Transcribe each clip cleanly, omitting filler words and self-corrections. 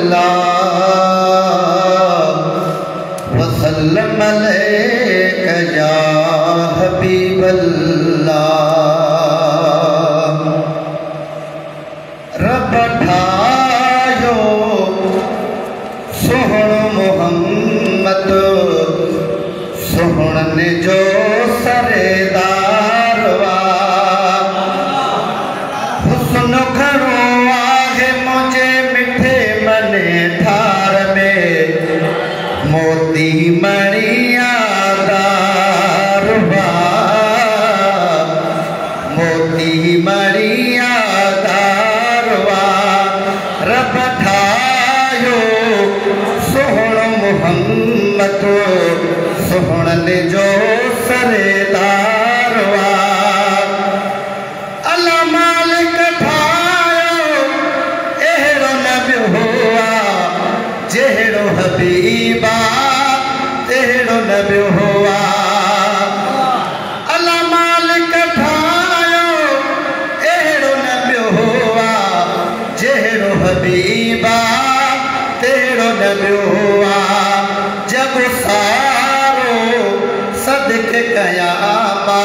सल्लल्लाहु वसल्लम अलैका या हबीबल्लाह। रब ठायो सोहण मोहम्मद सोहणन जो सरेदार वा। हुस्न घणो आहे मुझे मिठे मने ठार में मोती मणिया दार वा। मोती मणिया दार वा। रब ठायो सोहण मोहम्मद सोहणन जो सरेदार वा। अल्लाह मालिक ठायो एहड़ो नबी हुआ जेहड़ो हबीबा तेहड़ो नबी हुआ। अल्लाह मालिक ठायो एहड़ो नबी हुआ जेहड़ो हबीबा तेहड़ो नबी हुआ। जब सारो सदक कयामा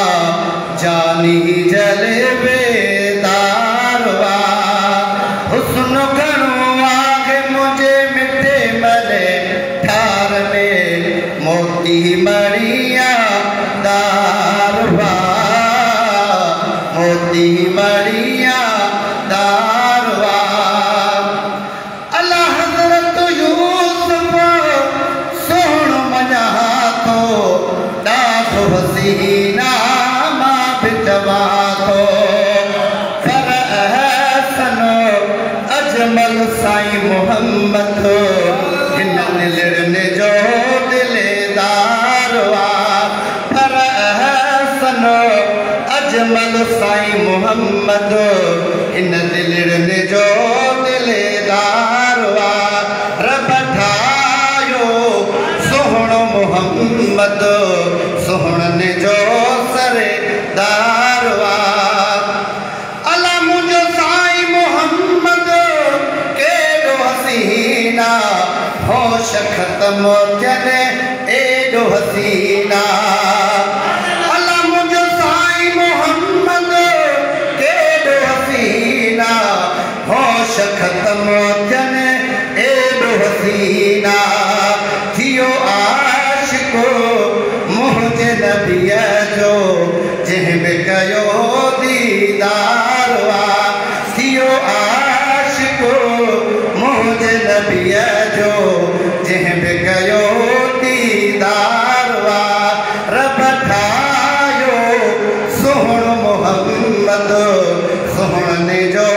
जानी जले बेदार वा। हुस्न घणो आहे मुझे मिठे मने ठार में मोती मणिया दार वा। मोती मणिया दार वा। अल्लाह हज़रत यूसुफ सोहण मञा थो ॾाढो हसीना मां बि चवां थो। पर अहसन अजमल साईं मोहम्मद हिन दिलड़न जो दिलेदार वा। पर अहसन अजमल साईं मोहम्मद हिन दिलड़न जो दिलेदार वा। रब ठायो सोहण मोहम्मद सोहणन जो सरेदार वा। अल्लाह मुझो साईं मोहम्मद केॾो हसीना होश ख़त्म थियनि एॾो हसीना। अल्लाह मुझो साईं मोहम्मद केॾो हसीना होश ख़त्म थियनि एॾो हसीना। थियो आशिको मुंहिंजे नबीअ जो जंहिं बि कयो दीदार वा। थियो आशिको मुंहिंजे नबीअ जो जंहिं बि कयो दीदार वा। रब ठायो सोहण मोहम्मद सोहणन जो